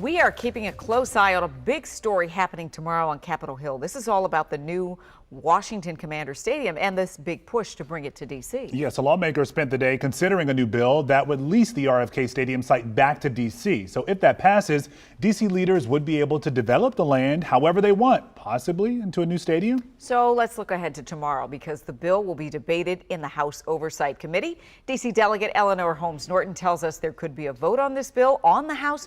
We are keeping a close eye on a big story happening tomorrow on Capitol Hill. This is all about the new Washington Commander Stadium and this big push to bring it to D.C. Yes, a lawmaker spent the day considering a new bill that would lease the RFK Stadium site back to D.C. So if that passes, D.C. leaders would be able to develop the land however they want, possibly into a new stadium. So let's look ahead to tomorrow because the bill will be debated in the House Oversight Committee. D.C. Delegate Eleanor Holmes Norton tells us there could be a vote on this bill on the House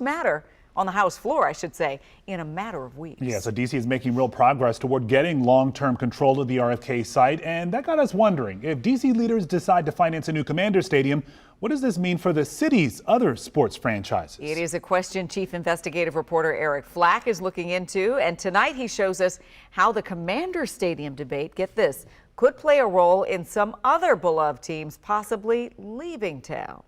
floor, I should say, in a matter of weeks. Yeah, so D.C. is making real progress toward getting long-term control of the RFK site, and that got us wondering, if D.C. leaders decide to finance a new Commander Stadium, what does this mean for the city's other sports franchises? It is a question Chief Investigative Reporter Eric Flack is looking into, and tonight he shows us how the Commander Stadium debate, get this, could play a role in some other beloved teams possibly leaving town.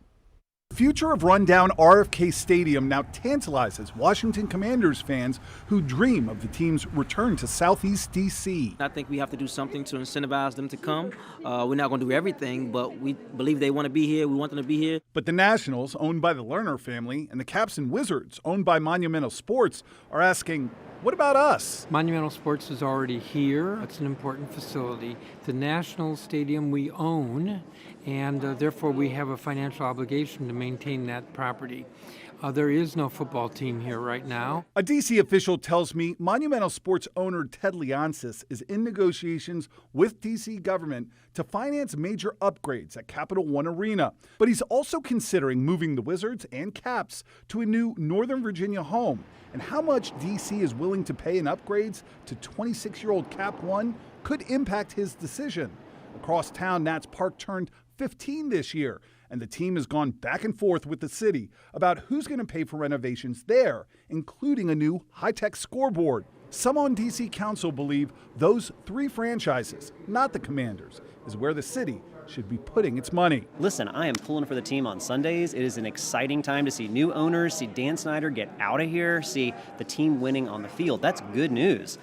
The future of rundown RFK Stadium now tantalizes Washington Commanders fans who dream of the team's return to Southeast D.C. I think we have to do something to incentivize them to come. We're not going to do everything, but we believe they want to be here. We want them to be here. But the Nationals, owned by the Lerner family, and the Caps and Wizards, owned by Monumental Sports, are asking, what about us? Monumental Sports is already here. It's an important facility. The National Stadium we own, and therefore we have a financial obligation to maintain that property. There is no football team here right now. A D.C. official tells me Monumental Sports owner Ted Leonsis is in negotiations with D.C. government to finance major upgrades at Capital One Arena. But he's also considering moving the Wizards and Caps to a new Northern Virginia home. And how much D.C. is willing to pay in upgrades to 26-year-old Cap One could impact his decision. Across town, Nats Park turned 15 this year, and the team has gone back and forth with the city about who's going to pay for renovations there, including a new high-tech scoreboard. Some on D.C. Council believe those three franchises, not the Commanders, is where the city should be putting its money. Listen, I am pulling for the team on Sundays. It is an exciting time to see new owners, see Dan Snyder get out of here, see the team winning on the field. That's good news.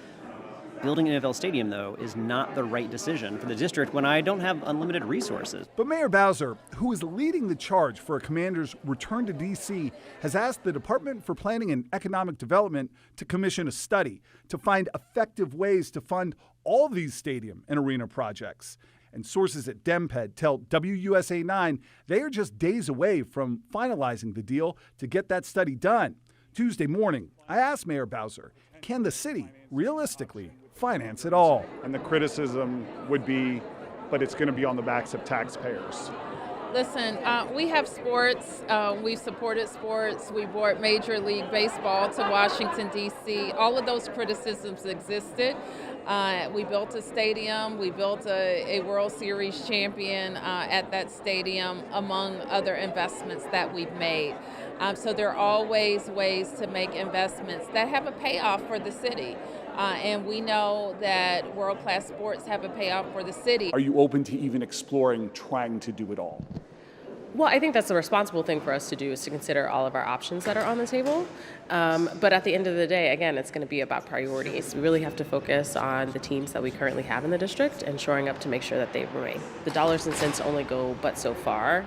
Building an NFL stadium, though, is not the right decision for the district when I don't have unlimited resources. But Mayor Bowser, who is leading the charge for a Commander's return to D.C., has asked the Department for Planning and Economic Development to commission a study to find effective ways to fund all these stadium and arena projects. And sources at DemPed tell WUSA 9 they are just days away from finalizing the deal to get that study done. Tuesday morning, I asked Mayor Bowser, can the city realistically finance it all? And the criticism would be, but it's going to be on the backs of taxpayers. Listen, we have sports. We've supported sports. We brought Major League Baseball to Washington, D.C. All of those criticisms existed. We built a stadium. We built a World Series champion at that stadium, among other investments that we've made. So there are always ways to make investments that have a payoff for the city. And we know that world-class sports have a payoff for the city. Are you open to even exploring trying to do it all? Well, I think that's the responsible thing for us to do, is to consider all of our options that are on the table. But at the end of the day, again, it's going to be about priorities. We really have to focus on the teams that we currently have in the district and shoring up to make sure that they remain. The dollars and cents only go but so far.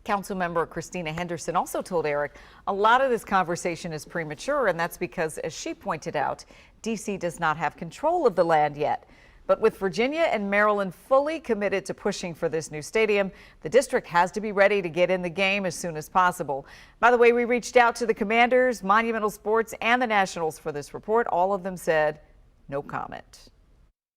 Councilmember Christina Henderson also told Eric a lot of this conversation is premature, and that's because, as she pointed out, D.C. does not have control of the land yet. But with Virginia and Maryland fully committed to pushing for this new stadium, the district has to be ready to get in the game as soon as possible. By the way, we reached out to the Commanders, Monumental Sports, and the Nationals for this report. All of them said no comment.